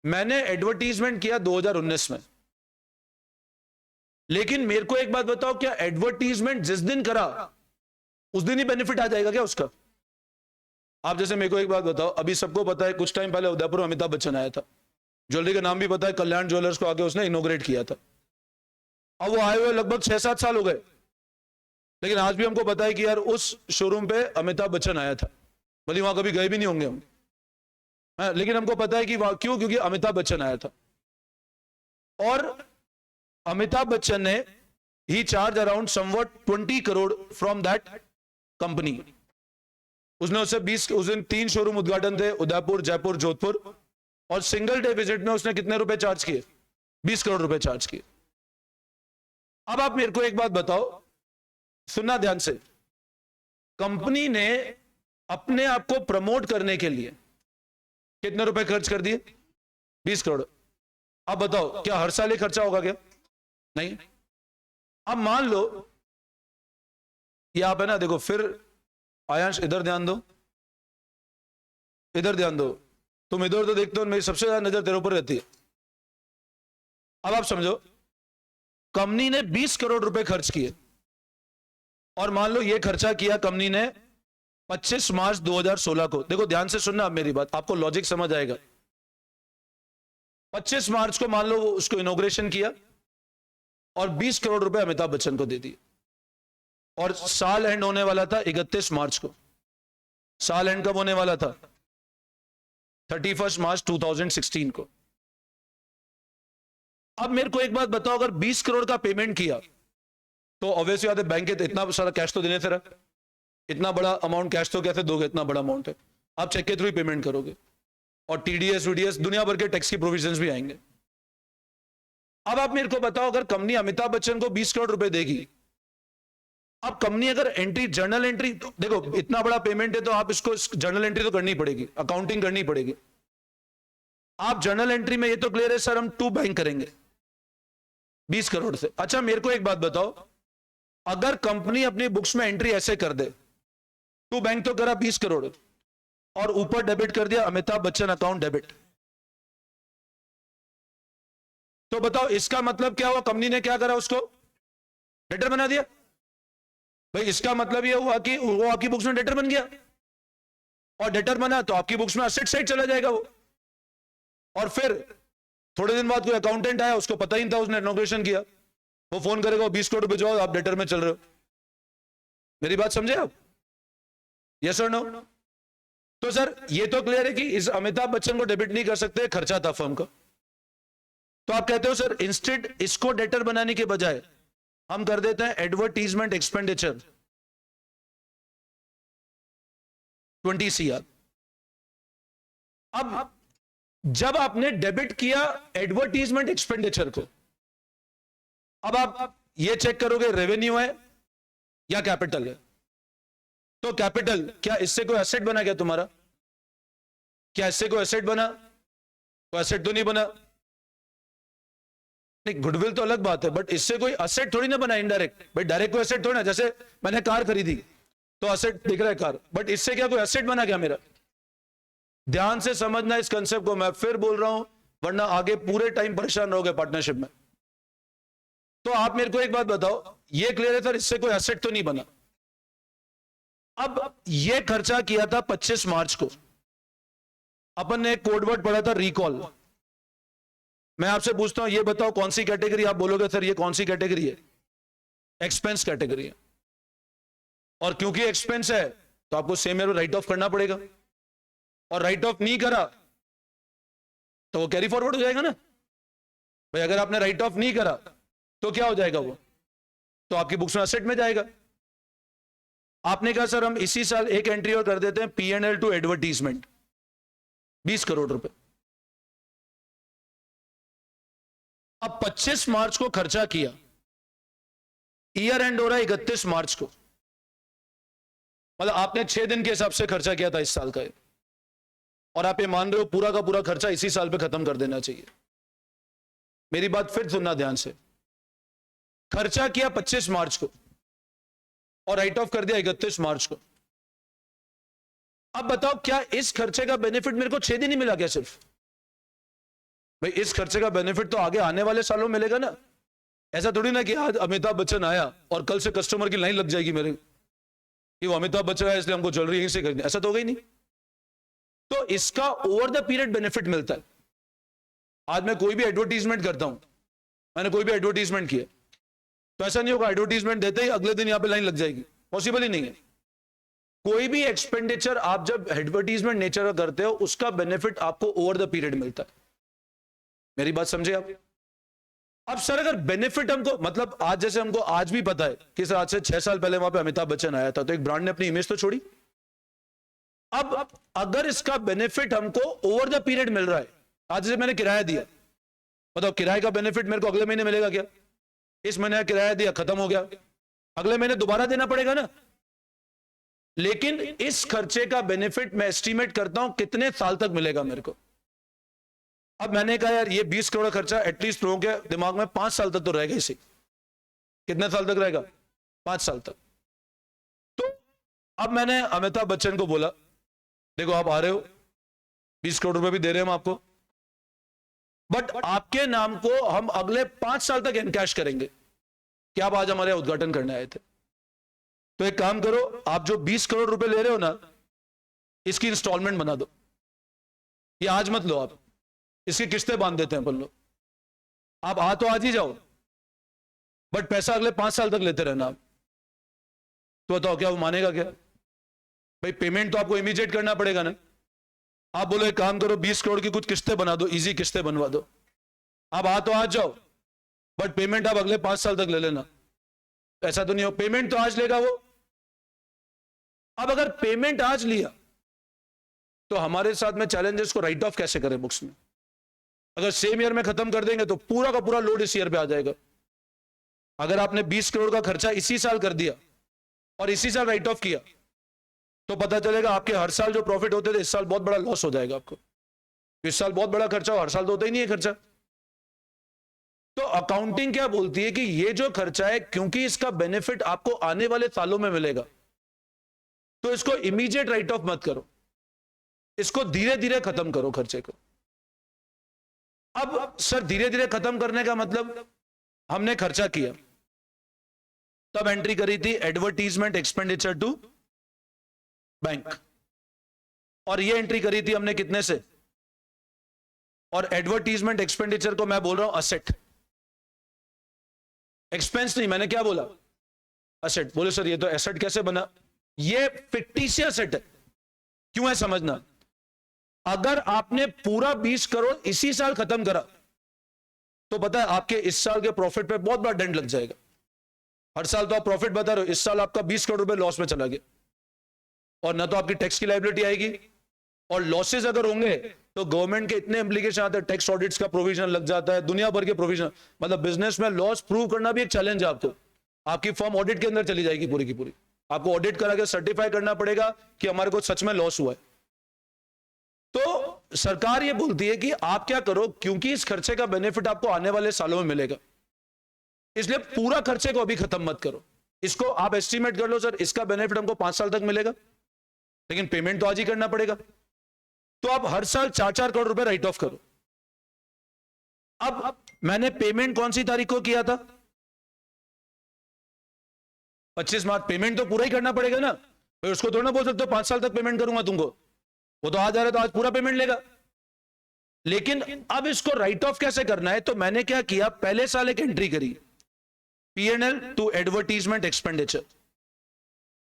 मैंने एडवर्टीजमेंट किया 2019 में, लेकिन मेरे को एक बात बताओ, क्या एडवर्टीजमेंट जिस दिन करा उस दिन ही बेनिफिट आ जाएगा क्या उसका? आप जैसे मेरे को एक बात बताओ, अभी सबको पता है कुछ टाइम पहले उदयपुर में अमिताभ बच्चन आया था, ज्वेलरी का नाम भी पता है, कल्याण ज्वेलर्स को आके उसने इनोग्रेट किया था। अब वो आए हुए लगभग 6-7 साल हो गए, लेकिन आज भी हमको पता है कि यार उस शोरूम पे अमिताभ बच्चन आया था, भले वहां कभी गए भी नहीं होंगे हम, लेकिन हमको पता है कि वहां क्यों, क्योंकि अमिताभ बच्चन आया था। और अमिताभ बच्चन ने ही charge around somewhat 20 crore from that company. उसने उससे 20, उस दिन 3 शोरूम उद्घाटन थे, उदयपुर, जयपुर, जोधपुर, और सिंगल डे विजिट में उसने कितने रुपए चार्ज किए? 20 करोड़ रुपए चार्ज किए। अब आप मेरे को एक बात बताओ, सुनना ध्यान से। कंपनी ने अपने आप को प्रमोट करने के लिए कितने रुपए खर्च कर दिए? 20 करोड़। अब बताओ क्या हर साल ये खर्चा होगा क्या? नहीं। अब मान लो ये आप है ना, देखो फिर आयांश इधर ध्यान दो, इधर ध्यान दो। तुम इधर उधर देखते हो, मेरी सबसे ज्यादा नजर तेरे ऊपर रहती है। अब आप समझो, कंपनी ने 20 करोड़ रुपए खर्च किए, और मान लो ये खर्चा किया कंपनी ने 25 मार्च 2016 को। देखो ध्यान से सुनना आप मेरी बात, आपको लॉजिक समझ आएगा। 25 मार्च को मान लो वो उसको इनॉग्रेशन किया और 20 करोड़ रुपए अमिताभ बच्चन को दे दिए, और साल एंड होने वाला था 31 मार्च को। साल एंड कब होने वाला था? 31 मार्च 2016 को। अब मेरे को एक बात बताओ, अगर 20 करोड़ का पेमेंट किया तो ऑब्वियसली बात है बैंक के इतना सारा कैश तो देने से रहा, इतना बड़ा अमाउंट कैश तो कैसे दोगे? इतना बड़ा अमाउंट है, आप चेक के थ्रू ही पेमेंट करोगे, और टीडीएस वीडीएस दुनिया भर के टैक्स की प्रोविजंस भी आएंगे। अब आप मेरे को बताओ, अगर कंपनी अमिताभ बच्चन को 20 करोड़ रुपए देगी, अब कंपनी अगर एंट्री, जर्नल एंट्री, देखो इतना बड़ा पेमेंट है तो आप इसको जर्नल एंट्री तो करनी पड़ेगी, अकाउंटिंग करनी पड़ेगी। आप जर्नल एंट्री में ये तो क्लियर है सर हम टू बैंक करेंगे 20 करोड़ से। अच्छा मेरे को एक बात बताओ, अगर कंपनी अपनी बुक्स में एंट्री ऐसे कर दे, टू बैंक तो करा 20 करोड़ और ऊपर डेबिट कर दिया अमिताभ बच्चन अकाउंट डेबिट, तो बताओ इसका मतलब क्या हुआ? कंपनी ने क्या करा? उसको डेटर बना दिया। भाई इसका मतलब यह हुआ कि वो आपकी बुक्स में डेटर बन गया, और डेटर बना तो आपकी बुक्स में असेट साइड चला जाएगा वो। और फिर थोड़े दिन बाद कोई अकाउंटेंट आया, उसको पता ही नहीं था, उसने इनॉग्रेशन किया, वो फोन करेगा 20 करोड़ रुपए जाओ आप डेटर में चल रहे हो। मेरी बात समझे आप? यस और नो? तो सर ये तो क्लियर है कि इस अमिताभ बच्चन को डेबिट नहीं कर सकते, खर्चा था फर्म का। तो आप कहते हो सर इंस्टेड इसको डेटर बनाने के बजाय हम कर देते हैं एडवर्टीजमेंट एक्सपेंडिचर 20 CR। अब जब आपने डेबिट किया एडवर्टीजमेंट एक्सपेंडिचर को, अब आप ये चेक करोगे रेवेन्यू है या कैपिटल है। तो कैपिटल, क्या इससे कोई एसेट बना क्या तुम्हारा? क्या इससे कोई एसेट बना? कोई एसेट तो नहीं बना। नहीं, गुडविल तो अलग बात है, बट इससे कोई एसेट थोड़ी ना बना इनडायरेक्ट। भाई डायरेक्ट कोई एसेट थोड़ी ना, जैसे मैंने कार खरीदी तो एसेट दिख रहा है कार, बट इससे क्या कोई एसेट बना क्या मेरा? ध्यान से समझना इस कंसेप्ट को, मैं फिर बोल रहा हूं, वरना आगे पूरे टाइम परेशान रहोगे पार्टनरशिप में। तो आप मेरे को एक बात बताओ, ये क्लियर है सर इससे कोई एसेट तो नहीं बना। अब ये खर्चा किया था 25 मार्च को, अपन ने एक कोडवर्ड पढ़ा था रिकॉल। मैं आपसे पूछता हूं, ये बताओ कौन सी कैटेगरी? आप बोलोगे सर ये कौन सी कैटेगरी है? एक्सपेंस कैटेगरी है, और क्योंकि एक्सपेंस है तो आपको सेम ईयर राइट ऑफ करना पड़ेगा, और राइट ऑफ नहीं करा तो वो कैरी फॉरवर्ड हो जाएगा ना। भाई अगर आपने राइट ऑफ नहीं करा तो क्या हो जाएगा? वो तो आपकी बुक्स में एसेट में जाएगा। आपने कहा सर हम इसी साल एक एंट्री और कर देते हैं P&L टू एडवर्टीजमेंट 20 करोड़ रुपए। अब 25 मार्च को खर्चा किया, ईयर एंड हो रहा है 31 मार्च को, मतलब आपने 6 दिन के हिसाब से खर्चा किया था इस साल का, और आप ये मान रहे हो पूरा का पूरा खर्चा इसी साल पे खत्म कर देना चाहिए। मेरी बात फिर सुनना ध्यान से, खर्चा किया 25 मार्च को और राइट ऑफ कर दिया 31 मार्च को। अब बताओ क्या इस खर्चे का बेनिफिट मेरे को 6 दिन ही मिला क्या सिर्फ? भाई इस खर्चे का बेनिफिट तो आगे आने वाले सालों में मिलेगा ना। ऐसा थोड़ी ना कि आज अमिताभ बच्चन आया और कल से कस्टमर की लाइन लग जाएगी मेरे कि वो अमिताभ बच्चन है इसलिए हमको ज्वेलरी यहीं से खरीदनी, ऐसा तो हो गई नहीं। तो इसका ओवर द पीरियड बेनिफिट मिलता है। आज मैं कोई भी एडवर्टीजमेंट करता हूं, मैंने कोई भी एडवर्टीजमेंट किया तो ऐसा नहीं होगा एडवर्टीजमेंट देते ही अगले दिन यहां पे लाइन लग जाएगी, पॉसिबल ही नहीं है। कोई भी एक्सपेंडिचर आप जब एडवर्टीजमेंट नेचर का करते हो उसका बेनिफिट आपको ओवर द पीरियड मिलता है। मेरी बात समझे आप? अब सर अगर बेनिफिट हमको, मतलब आज जैसे हमको आज भी पता है कि सर आज से 6 साल पहले वहां पे अमिताभ बच्चन आया था तो एक ब्रांड ने अपनी इमेज तो छोड़ी। अब अगर इसका बेनिफिट हमको ओवर द पीरियड मिल रहा है, आज जैसे मैंने किराया दिया, बताओ किराए का बेनिफिट मेरे को अगले महीने मिलेगा क्या? इस महीने किराया दिया खत्म हो गया, अगले महीने दोबारा देना पड़ेगा ना। लेकिन इस खर्चे का बेनिफिट मैं एस्टिमेट करता हूं कितने साल तक मिलेगा मेरे को। अब मैंने कहा यार ये 20 करोड़ खर्चा एटलीस्ट लोगों के दिमाग में 5 साल तक तो रहेगा इसी। कितने साल तक रहेगा? 5 साल तक। तो अब मैंने अमिताभ बच्चन को बोला देखो आप आ रहे हो, 20 करोड़ रुपए भी दे रहे हैं हम आपको, बट आपके नाम को हम अगले 5 साल तक एनकैश करेंगे कि आप आज हमारे उद्घाटन करने आए थे। तो एक काम करो, आप जो 20 करोड़ रुपए ले रहे हो ना, इसकी इंस्टॉलमेंट बना दो। ये आज मत लो, आप इसकी किस्तें बांध देते हैं अपन लोग। आप आ तो आज ही जाओ, बट पैसा अगले 5 साल तक लेते रहना आप। तो बताओ क्या वो मानेगा क्या? भाई पेमेंट तो आपको इमीडिएट करना पड़ेगा ना। आप बोलो एक काम करो, 20 करोड़ की कुछ किस्तें बना दो, इजी किस्तें बनवा दो। आप आ तो आज जाओ, बट पेमेंट आप अगले 5 साल तक ले लेना। ऐसा तो नहीं हो, पेमेंट तो आज लेगा वो। अब अगर पेमेंट आज लिया तो हमारे साथ में चैलेंजेस को राइट ऑफ कैसे करें बुक्स में? अगर सेम ईयर में खत्म कर देंगे तो पूरा का पूरा लोड इस ईयर पे आ जाएगा। अगर आपने 20 करोड़ का खर्चा इसी साल कर दिया और इसी साल राइट ऑफ किया, तो पता चलेगा आपके हर साल जो प्रॉफिट होते थे, इस साल बहुत बड़ा लॉस हो जाएगा आपको। इस साल बहुत बड़ा खर्चा हो, हर साल तो होता ही नहीं है खर्चा। तो अकाउंटिंग क्या बोलती है कि ये जो खर्चा है, क्योंकि इसका बेनिफिट आपको आने वाले सालों में मिलेगा, तो इसको इमीडिएट राइट ऑफ मत करो, इसको धीरे धीरे खत्म करो खर्चे को। अब सर धीरे धीरे खत्म करने का मतलब, हमने खर्चा किया, तब एंट्री करी थी एडवर्टीजमेंट एक्सपेंडिचर टू बैंक, और ये एंट्री करी थी हमने कितने से? और एडवर्टीजमेंट एक्सपेंडिचर को मैं बोल रहा हूं असेट, एक्सपेंस नहीं। मैंने क्या बोला? असेट। बोले सर ये तो एसेट कैसे बना? ये फिक्टिशियस एसेट है। क्यों है समझना, अगर आपने पूरा 20 करोड़ इसी साल खत्म करा, तो पता है आपके इस साल के प्रॉफिट पे बहुत बड़ा डेंट लग जाएगा। हर साल तो आप प्रॉफिट बता रहे हो, इस साल आपका 20 करोड़ रुपए लॉस में चला गया, और ना तो आपकी टैक्स की लायबिलिटी आएगी, और लॉसेस अगर होंगे तो गवर्नमेंट के इतने इंप्लीकेशन आते हैं, टैक्स ऑडिट्स का प्रोविजन लग जाता है, दुनिया भर के प्रोविजन। मतलब बिजनेस में लॉस प्रूव करना भी एक चैलेंज है आपको। आपकी फर्म ऑडिट के अंदर चली जाएगी पूरी की पूरी, आपको ऑडिट करा के सर्टिफाई करना पड़ेगा कि हमारे को सच में लॉस हुआ है। तो सरकार ये बोलती है कि आप क्या करो, क्योंकि इस खर्चे का बेनिफिट आपको आने वाले सालों में मिलेगा, इसलिए पूरा खर्चे को अभी खत्म मत करो। इसको आप एस्टिमेट कर लो, सर इसका बेनिफिट हमको 5 साल तक मिलेगा, लेकिन पेमेंट तो आज ही करना पड़ेगा। तो आप हर साल 4-4 करोड़ रुपए राइट ऑफ करो। अब मैंने पेमेंट कौन सी तारीख को किया था? 25 मार्च। पेमेंट तो पूरा ही करना पड़ेगा ना, फिर उसको थोड़ा ना बोल सकते हो 5 साल तक पेमेंट करूंगा तुमको। वो तो आज आ रहा है तो आज पूरा पेमेंट लेगा। लेकिन अब इसको राइट ऑफ कैसे करना है? तो मैंने क्या किया, पहले साल एक एंट्री करी, P&L टू एडवर्टीजमेंट एक्सपेंडिचर,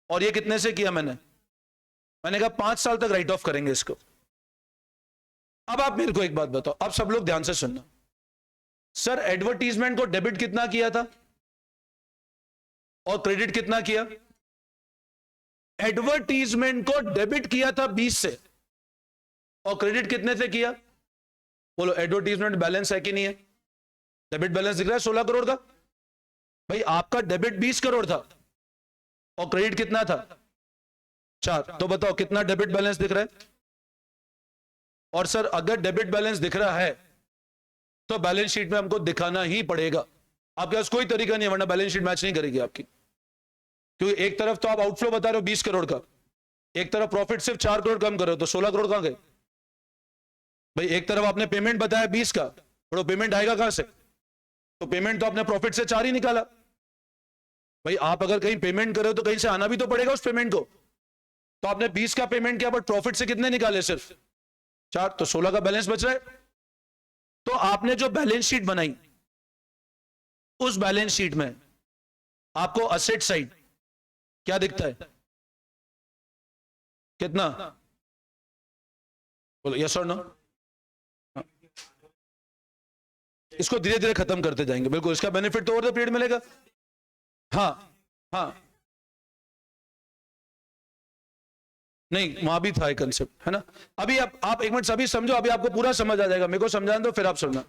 और ये कितने से किया मैंने कहा 5 साल तक राइट ऑफ करेंगे इसको। अब आप मेरे को एक बात बताओ, अब सब लोग ध्यान से सुनना। सर एडवर्टीजमेंट को डेबिट कितना किया था और क्रेडिट कितना किया? एडवर्टीजमेंट को डेबिट किया था 20 से, और क्रेडिट कितने से किया? बोलो एडवर्टीजमेंट बैलेंस है कि नहीं है? डेबिट बैलेंस दिख रहा है 16 करोड़ का। भाई आपका डेबिट 20 करोड़ था और क्रेडिट कितना था? 4। तो बताओ कितना डेबिट बैलेंस दिख रहा है? और सर अगर डेबिट बैलेंस दिख रहा है तो बैलेंस शीट में हमको दिखाना ही पड़ेगा। आपके पास कोई तरीका नहीं है, वरना बैलेंस शीट मैच नहीं करेगी आपकी। क्योंकि एक तरफ तो आप आउटफ्लो बता रहे हो 20 करोड़ का, एक तरफ प्रॉफिट सिर्फ 4 करोड़ कम कर रहे हो, तो 16 करोड़ कहां गए? भाई एक तरफ आपने पेमेंट बताया 20 का, तो पेमेंट आएगा कहां से? तो पेमेंट तो आपने प्रॉफिट से 4 ही निकाला। भाई आप अगर कहीं पेमेंट कर रहे हो तो कहीं से आना भी तो पड़ेगा उस पेमेंट को। तो आपने 20 का पेमेंट किया, बट प्रॉफिट से कितने निकाले? सिर्फ 4, तो 16 का बैलेंस बच रहा है। तो आपने जो बैलेंस शीट बनाई, उस बैलेंस शीट में आपको असेट साइड क्या दिखता है? कितना? बोलो यस और नो। इसको धीरे धीरे खत्म करते जाएंगे, बिल्कुल इसका बेनिफिट तो ओवर द पीरियड मिलेगा। हाँ हाँ, नहीं वहां भी था एक कंसेप्ट है ना। अभी आप एक मिनट सभी समझो, अभी आपको पूरा समझ आ जाएगा। मेरे को समझाने दो फिर आप समझना।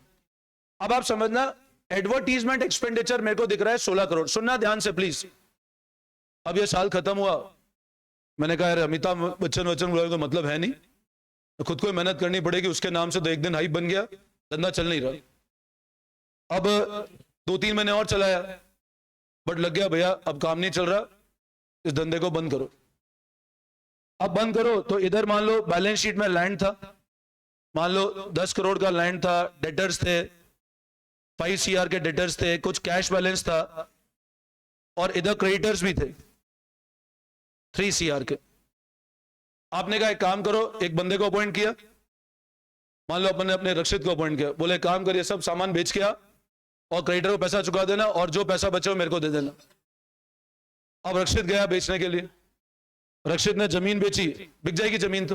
अब आप समझना, एडवर्टीजमेंट एक्सपेंडिचर मेरे को दिख रहा है 16 करोड़। सुनना ध्यान से प्लीज। अब ये साल खत्म हुआ, मैंने कहा यार अमिताभ बच्चन बोला तो मतलब है नहीं, तो खुद को मेहनत करनी पड़ेगी। उसके नाम से तो एक दिन हाइप बन गया, धंधा चल नहीं रहा। अब 2-3 महीने और चलाया, बट लग गया भैया अब काम नहीं चल रहा, इस धंधे को बंद करो। अब बंद करो तो इधर मान लो बैलेंस शीट में लैंड था, मान लो 10 करोड़ का लैंड था, डेटर्स थे 5 CR के डेटर्स थे, कुछ कैश बैलेंस था और इधर क्रेडिटर्स भी थे 3 CR के। आपने कहा एक काम करो, एक बंदे को अपॉइंट किया, मान लो अपन ने अपने रक्षित को अपॉइंट किया, बोले काम करिए सब सामान बेच के आ और क्रेडिटर को पैसा चुका देना और जो पैसा बचे वो मेरे को दे देना। अब रक्षित गया बेचने के लिए, रक्षित ने जमीन बेची, बिक जाएगी जमीन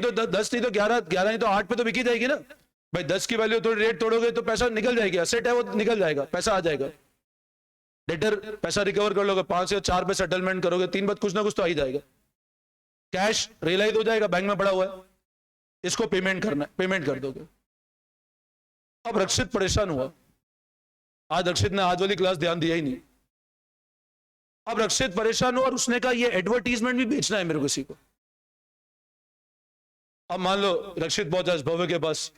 तो 10 नहीं तो 11 नहीं तो 8 पे तो बिकी जाएगी ना भाई। 10 की वैल्यू थोड़ी रेट तोड़ोगे तो पैसा निकल जाएगी, असेट है वो निकल जाएगा, पैसा आ जाएगा। डेटर पैसा रिकवर कर लोगे, 5 या 4 पे सेटलमेंट करोगे, 3 बाद कुछ ना कुछ तो आ ही जाएगा। कैश रियलाइज हो जाएगा, बैंक में पड़ा हुआ है, इसको पेमेंट करना है, पेमेंट कर दोगे। अब रक्षित परेशान हुआ, आज रक्षित ने आज वाली क्लास ध्यान दिया ही नहीं। अब रक्षित परेशान हुआ और उसने कहा ये एडवर्टीजमेंट भी बेचना है मेरे को किसी को। अब मान लो रक्षित पहुंचा भव्य के पास,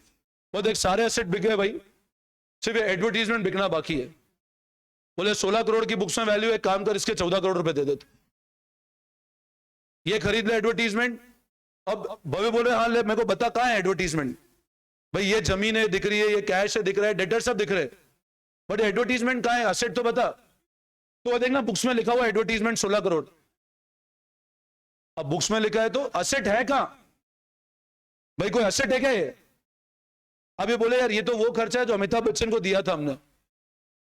वो देख सारे एसेट बिक गए भाई, सिर्फ एडवर्टीजमेंट बिकना बाकी है। बोले 16 करोड़ की बुक्स में वैल्यू है, काम कर इसके 14 करोड़ रुपए दे देते, ये खरीद ले एडवर्टीजमेंट। अब भव्य बोले हाँ ले, मेरे को बता कहां है एडवर्टीजमेंट। भाई ये जमीन है दिख रही है, ये कैश है दिख रहा है, डेटर सब दिख रहे, बट एडवर्टीजमेंट कहां है, असेट तो बता। तो देखना बुक्स में लिखा हुआ एडवर्टीजमेंट 16 करोड़। अब बुक्स में लिखा है तो असेट है कहां भाई, कोई असेट है क्या ये। अब ये बोले यार ये तो वो खर्चा है जो अमिताभ बच्चन को दिया था हमने।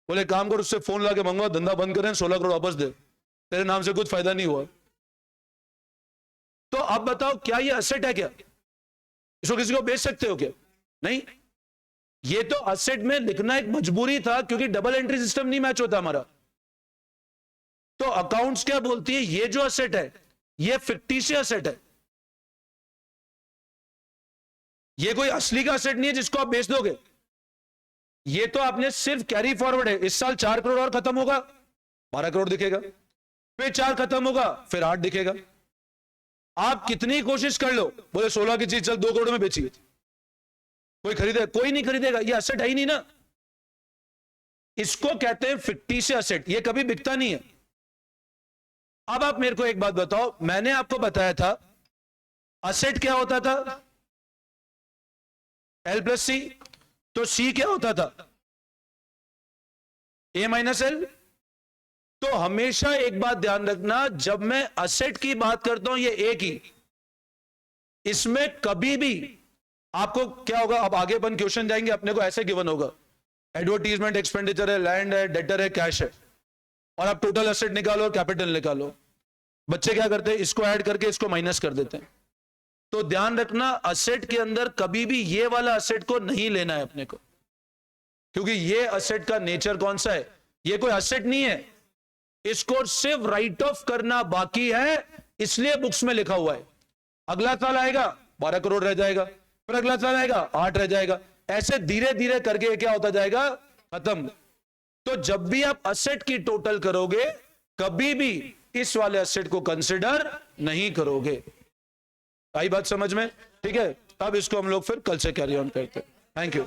बोले काम कर उससे फोन लाके मंगवा, धंधा बंद करें, 16 करोड़ वापस दे, तेरे नाम से कुछ फायदा नहीं हुआ। तो अब बताओ क्या ये असेट है क्या, इसको किसी को बेच सकते हो क्या, नहीं। ये तो असेट में लिखना एक मजबूरी था क्योंकि डबल एंट्री सिस्टम नहीं मैच होता हमारा। तो अकाउंट्स क्या बोलती है, ये जो असेट है ये फिक्टिशियस असेट है, ये कोई असली का असेट नहीं है जिसको आप बेच दोगे। ये तो आपने सिर्फ कैरी फॉरवर्ड है, इस साल 4 करोड़ और खत्म होगा 12 करोड़ दिखेगा, फिर 4 खत्म होगा फिर 8 दिखेगा। आप कितनी कोशिश कर लो, बोले 16 की चीज चल 2 करोड़ में बेची, कोई खरीदे, कोई नहीं खरीदेगा, ये असेट है ही नहीं ना। इसको कहते हैं फिक्टिशियस असेट, ये कभी बिकता नहीं है। अब आप मेरे को एक बात बताओ, मैंने आपको बताया था असेट क्या होता था, L प्लस सी, तो C क्या होता था, A माइनस L। तो हमेशा एक बात ध्यान रखना, जब मैं असेट की बात करता हूं ये A की, इसमें कभी भी आपको क्या होगा, अब आगे अपन क्वेश्चन जाएंगे, अपने को ऐसे गिवन होगा एडवर्टीजमेंट एक्सपेंडिचर है, लैंड है, डेटर है, कैश है, और आप टोटल एसेट निकालो और कैपिटल निकालो। बच्चे क्या करते हैं, इसको ऐड करके इसको माइनस कर देते हैं। तो ध्यान रखना असेट के अंदर कभी भी ये वाला असेट को नहीं लेना है अपने को, क्योंकि ये असेट का नेचर कौन सा है, ये कोई असेट नहीं है, इसको सिर्फ राइट ऑफ करना बाकी है, इसलिए बुक्स में लिखा हुआ है। अगला साल आएगा 12 करोड़ रह जाएगा, फिर अगला साल आएगा 8 रह जाएगा, ऐसे धीरे धीरे करके क्या होता जाएगा, खत्म। तो जब भी आप असेट की टोटल करोगे कभी भी इस वाले असेट को कंसिडर नहीं करोगे। आई बात समझ में, ठीक है। अब इसको हम लोग फिर कल से कैरी ऑन करते हैं। Thank you.